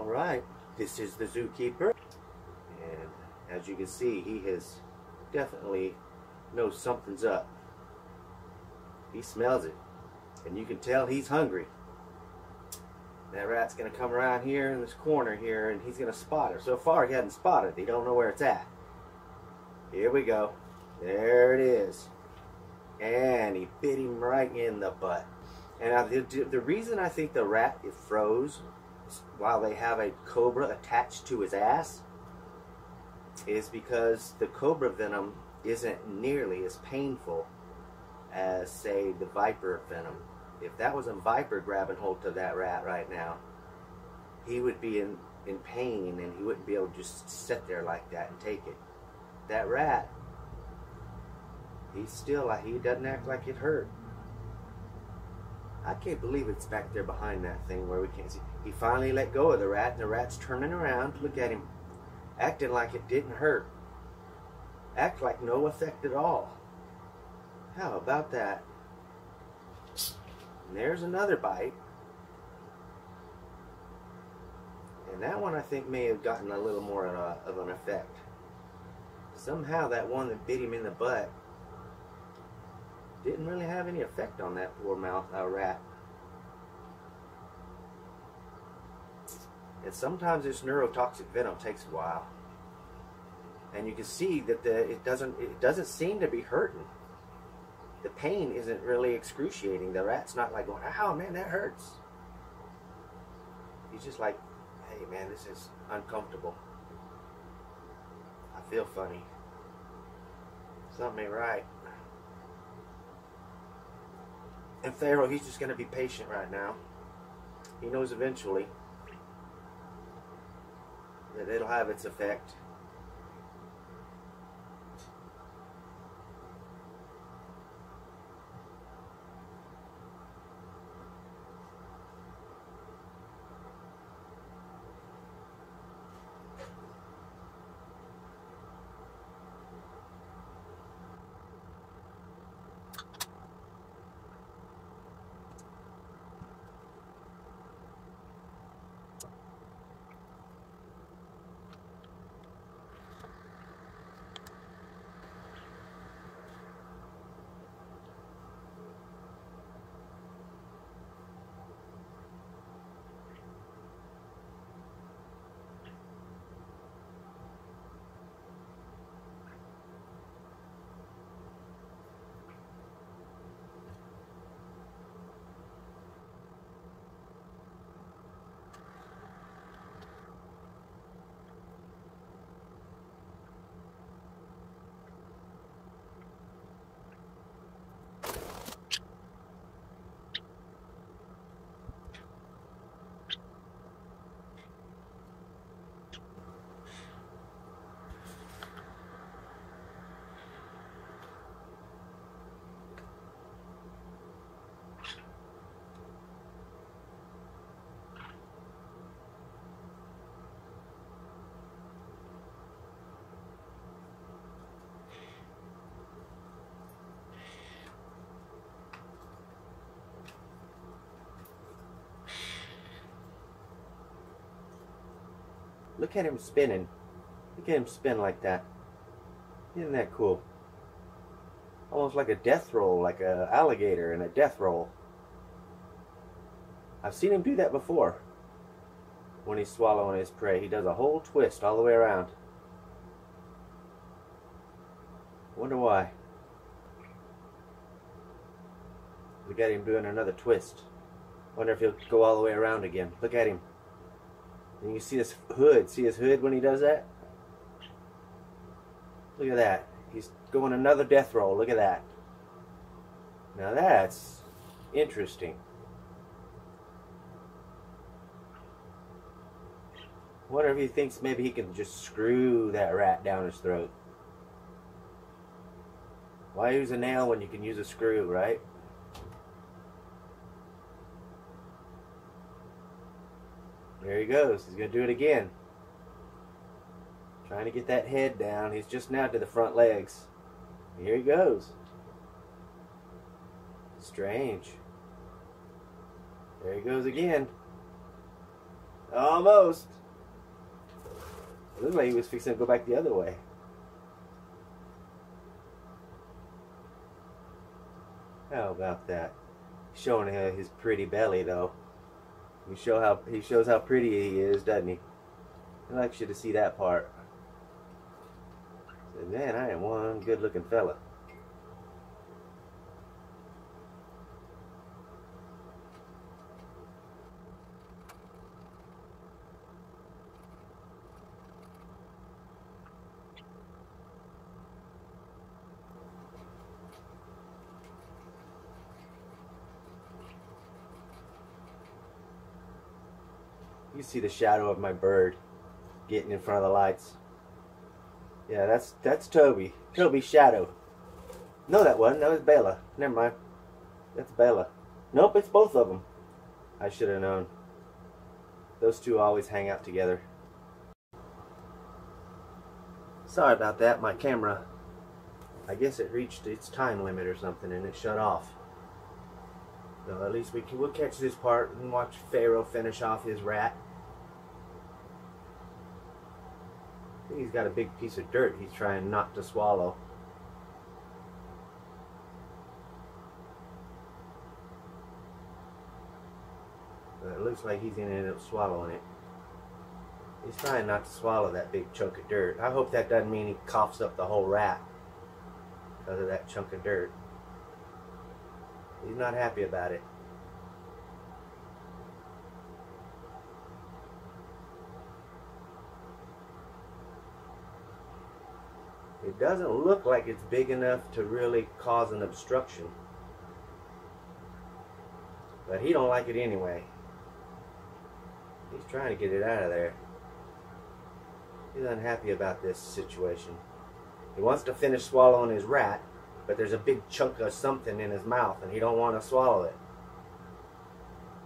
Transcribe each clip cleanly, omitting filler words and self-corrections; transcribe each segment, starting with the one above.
Alright, this is the zookeeper, and as you can see, he has definitely knows something's up. He smells it, and you can tell he's hungry. That rat's going to come around here in this corner here, and he's going to spot her. So far, he hasn't spotted it. He don't know where it's at. Here we go. There it is. And he bit him right in the butt. And the reason I think the rat froze while they have a cobra attached to his ass is because the cobra venom isn't nearly as painful as, say, the viper venom. If that was a viper grabbing hold of that rat right now, he would be in pain, and he wouldn't be able to just sit there like that and take it. That rat, he doesn't act like it hurt. I can't believe it's back there behind that thing where we can't see. He finally let go of the rat, and the rat's turning around to look at him, acting like it didn't hurt. Act like no effect at all. How about that? And there's another bite. And that one I think may have gotten a little more of an effect. Somehow that one that bit him in the butt didn't really have any effect on that poor rat. And sometimes this neurotoxic venom takes a while. And you can see that it doesn't seem to be hurting. The pain isn't really excruciating. The rat's not like going, "Ow, man, that hurts." He's just like, "Hey, man, this is uncomfortable. I feel funny. Something ain't right." And Pharaoh, he's just going to be patient right now. He knows eventually that it'll have its effect. Look at him spinning. Look at him spin like that. Isn't that cool? Almost like a death roll, like an alligator in a death roll. I've seen him do that before. When he's swallowing his prey, he does a whole twist all the way around. Wonder why. Look at him doing another twist. Wonder if he'll go all the way around again. Look at him. And you see his hood. See his hood when he does that? Look at that. He's going another death roll. Look at that. Now that's interesting. Wonder if he thinks maybe he can just screw that rat down his throat. Why use a nail when you can use a screw, right? There he goes. He's going to do it again. Trying to get that head down. He's just now to the front legs. Here he goes. Strange. There he goes again. Almost. It looked like he was fixing to go back the other way. How about that? Showing his pretty belly, though. He shows how pretty he is, doesn't he? He likes you to see that part. Said, man, I am one good-looking fella. You see the shadow of my bird getting in front of the lights. Yeah, that's Toby. Toby's shadow. No, that wasn't. That was Bella. Never mind. That's Bella. Nope, it's both of them. I should have known. Those two always hang out together. Sorry about that. My camera, I guess it reached its time limit or something and it shut off. So at least we'll catch this part and watch Pharaoh finish off his rat. I think he's got a big piece of dirt he's trying not to swallow. But it looks like he's going to end up swallowing it. He's trying not to swallow that big chunk of dirt. I hope that doesn't mean he coughs up the whole rat because of that chunk of dirt. He's not happy about it. It doesn't look like it's big enough to really cause an obstruction. But he don't like it anyway. He's trying to get it out of there. He's unhappy about this situation. He wants to finish swallowing his rat, but there's a big chunk of something in his mouth and he don't want to swallow it.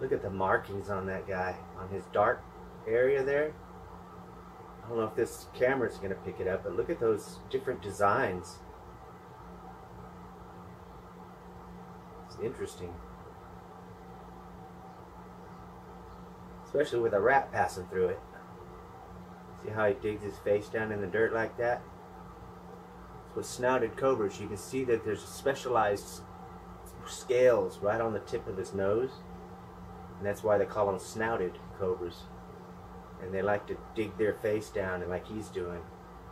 Look at the markings on that guy, on his dark area there. I don't know if this camera's going to pick it up, but look at those different designs. It's interesting. Especially with a rat passing through it. See how he digs his face down in the dirt like that? With snouted cobras, you can see that there's specialized scales right on the tip of his nose, and that's why they call them snouted cobras. And they like to dig their face down, and like he's doing,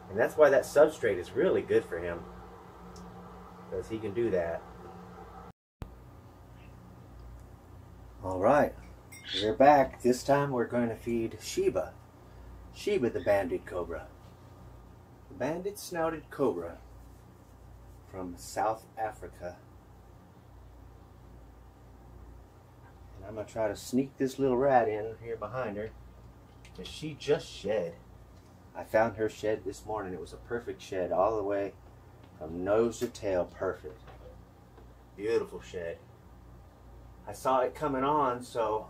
and that's why that substrate is really good for him, because he can do that. All right, we're back. This time we're going to feed Sheba. Sheba, the banded cobra. The banded snouted cobra from South Africa. And I'm going to try to sneak this little rat in here behind her, because she just shed. I found her shed this morning. It was a perfect shed all the way from nose to tail. Perfect. Beautiful shed. I saw it coming on, so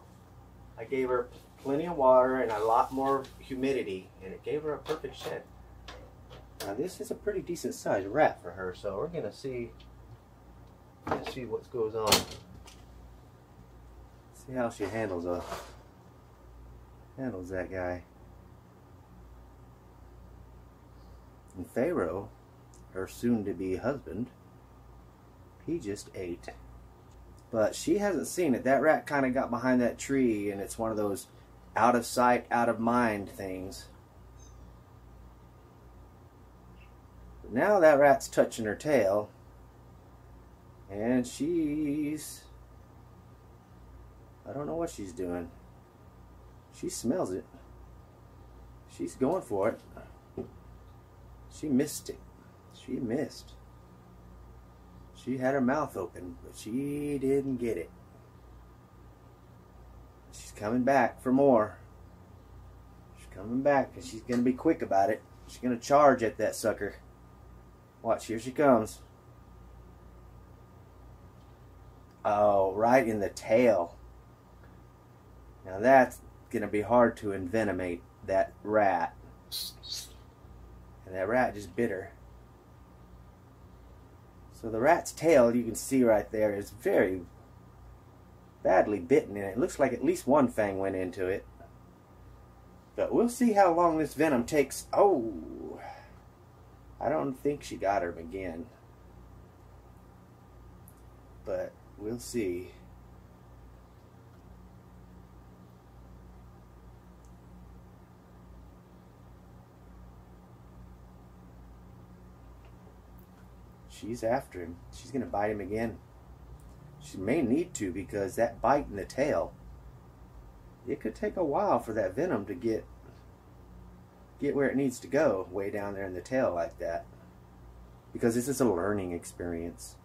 I gave her plenty of water and a lot more humidity, and it gave her a perfect shed. Now this is a pretty decent sized rat for her, so we're gonna see what goes on. See how she handles that guy. And Pharaoh, her soon-to-be husband, he just ate. But she hasn't seen it. That rat kind of got behind that tree, and it's one of those out of sight, out of mind things. But now that rat's touching her tail, and I don't know what she's doing. She smells it. She's going for it. She missed it. She missed. She had her mouth open, but she didn't get it. She's coming back for more. She's coming back, and she's going to be quick about it. She's going to charge at that sucker. Watch, here she comes. Oh, right in the tail. Now that's going to be hard to envenomate that rat. And that rat just bit her. So the rat's tail, you can see right there, is very badly bitten, and it looks like at least one fang went into it. But we'll see how long this venom takes. Oh, I don't think she got her again. But we'll see. She's after him. She's going to bite him again. She may need to, because that bite in the tail, it could take a while for that venom to get where it needs to go, way down there in the tail like that. Because this is a learning experience.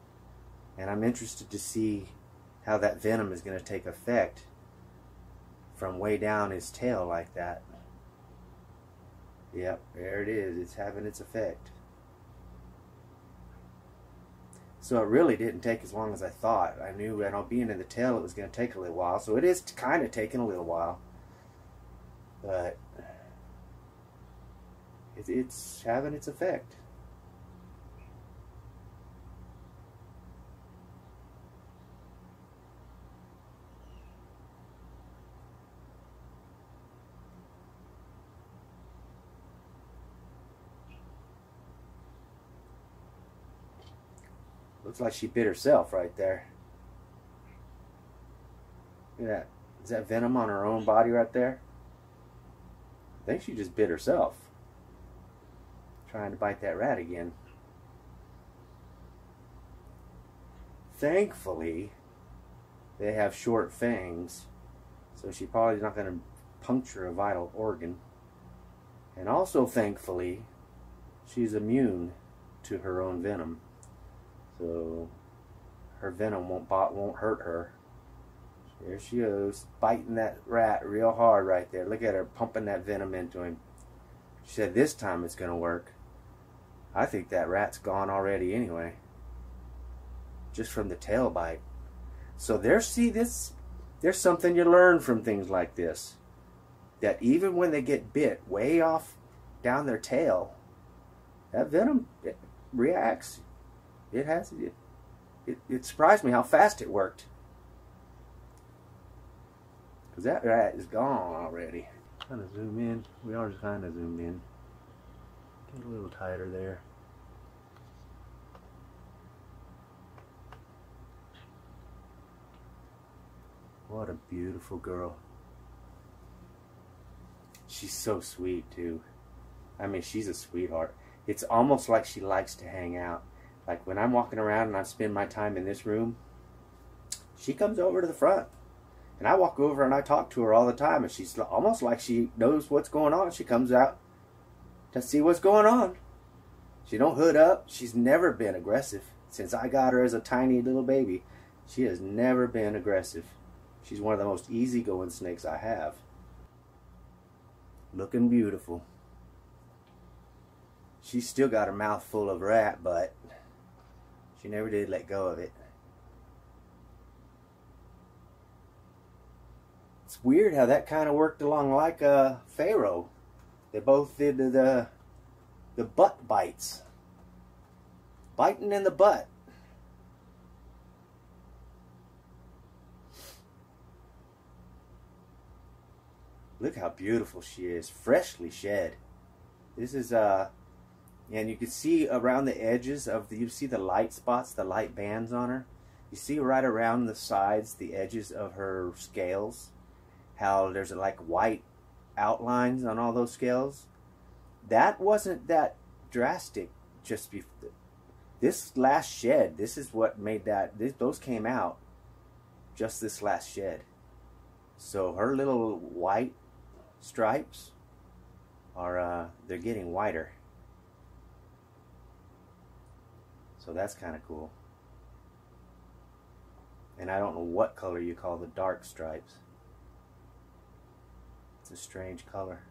And I'm interested to see how that venom is going to take effect from way down his tail like that. Yep, there it is. It's having its effect. So it really didn't take as long as I thought. I knew, being in the tail, it was going to take a little while. So it is kind of taking a little while. But it's having its effect. Looks like she bit herself right there. Look at that. Is that venom on her own body right there? I think she just bit herself. Trying to bite that rat again. Thankfully, they have short fangs, so she's probably not going to puncture a vital organ. And also, thankfully, she's immune to her own venom. So her venom won't hurt her. There she goes, biting that rat real hard right there. Look at her pumping that venom into him. She said this time it's going to work. I think that rat's gone already anyway. Just from the tail bite. So there's something you learn from things like this. That even when they get bit way off down their tail, that venom reacts. It surprised me how fast it worked. Because that rat is gone already. Kind of zoom in. We are kind of zoomed in. Get a little tighter there. What a beautiful girl. She's so sweet too. I mean, she's a sweetheart. It's almost like she likes to hang out. Like when I'm walking around and I spend my time in this room, she comes over to the front. And I walk over and I talk to her all the time. And she's almost like she knows what's going on. She comes out to see what's going on. She don't hood up. She's never been aggressive. Since I got her as a tiny little baby, she has never been aggressive. She's one of the most easygoing snakes I have. Looking beautiful. She's still got her mouth full of rat, but she never did let go of it. It's weird how that kind of worked along like Pharaoh. They both did the butt bites. Biting in the butt. Look how beautiful she is. Freshly shed. This is and you can see around the edges of you see the light spots, the light bands on her. You see right around the sides, the edges of her scales, how there's like white outlines on all those scales. That wasn't that drastic just before. This last shed, this is what made that. Those came out just this last shed. So her little white stripes are they're getting whiter. So that's kind of cool. And I don't know what color you call the dark stripes. It's a strange color.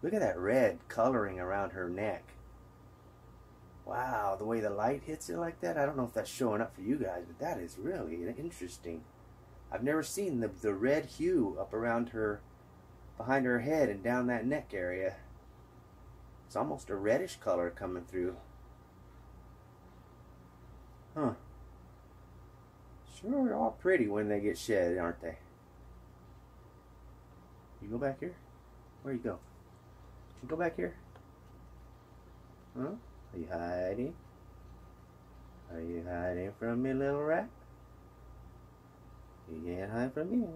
Look at that red coloring around her neck. Wow, the way the light hits it like that. I don't know if that's showing up for you guys, but that is really interesting. I've never seen the red hue up around her, behind her head and down that neck area. It's almost a reddish color coming through. Huh. Sure, they're all pretty when they get shed, aren't they? You go back here? Where you go? You go back here? Huh? Are you hiding? Are you hiding from me, little rat? You can't hide from me.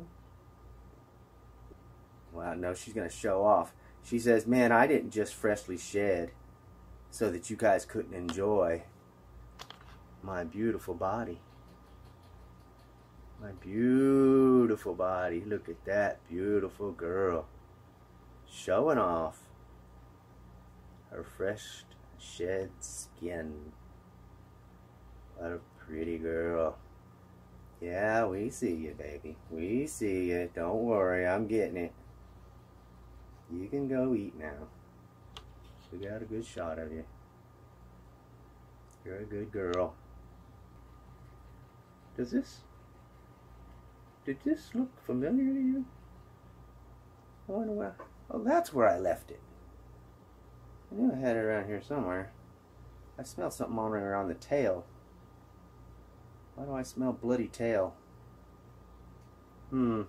Well, no, she's going to show off. She says, man, I didn't just freshly shed so that you guys couldn't enjoy my beautiful body. My beautiful body. Look at that beautiful girl. Showing off her fresh shed skin. What a pretty girl. Yeah, we see you, baby. We see you. Don't worry, I'm getting it. You can go eat now. We got a good shot of you. You're a good girl. Did this look familiar to you? I wonder where. Oh, that's where I left it. I knew I had it around here somewhere. I smell something on around the tail. Why do I smell bloody tail? Somebody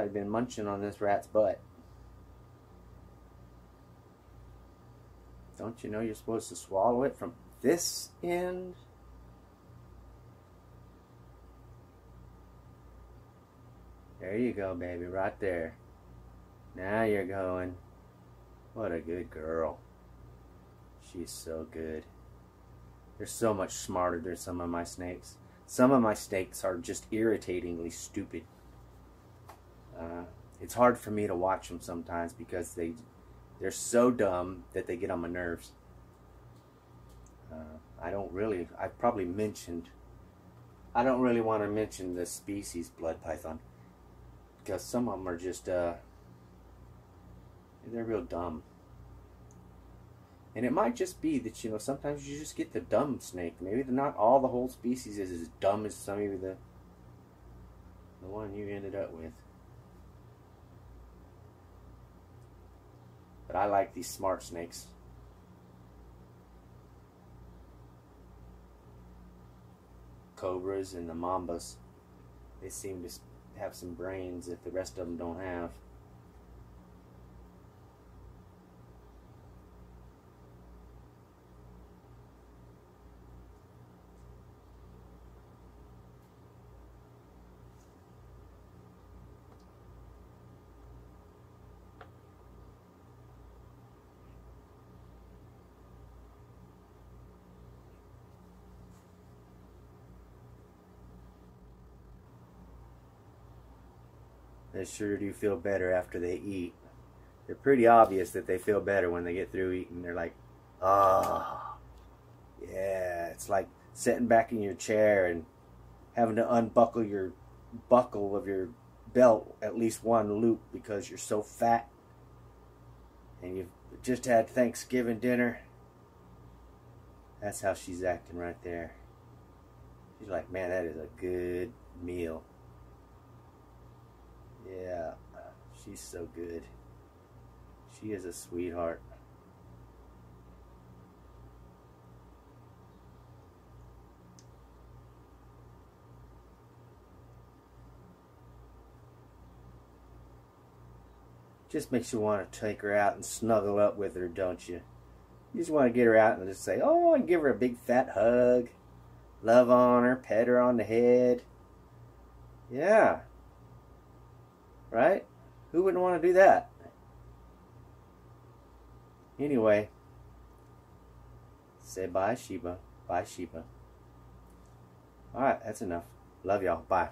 had been munching on this rat's butt. Don't you know you're supposed to swallow it from this end? There you go, baby, right there. Now you're going. What a good girl. She's so good. They're so much smarter than some of my snakes. Some of my snakes are just irritatingly stupid. It's hard for me to watch them sometimes because they're so dumb that they get on my nerves. I don't really want to mention the species blood python because some of them are just they're real dumb. And it might just be that, you know, sometimes you just get the dumb snake. Maybe not all the whole species is as dumb as some of the one you ended up with. But I like these smart snakes. Cobras and the mambas. They seem to have some brains that the rest of them don't have. They sure do feel better after they eat. They're pretty obvious that they feel better when they get through eating. They're like, ah, yeah. It's like sitting back in your chair and having to unbuckle your buckle of your belt at least one loop because you're so fat. And you've just had Thanksgiving dinner. That's how she's acting right there. She's like, man, that is a good meal. Yeah, she's so good. She is a sweetheart. Just makes you want to take her out and snuggle up with her, don't you? You just want to get her out and just say, oh, and give her a big fat hug. Love on her, pet her on the head. Yeah. Right? Who wouldn't want to do that? Anyway, say bye, Sheba. Bye, Sheba. Alright, that's enough. Love y'all. Bye.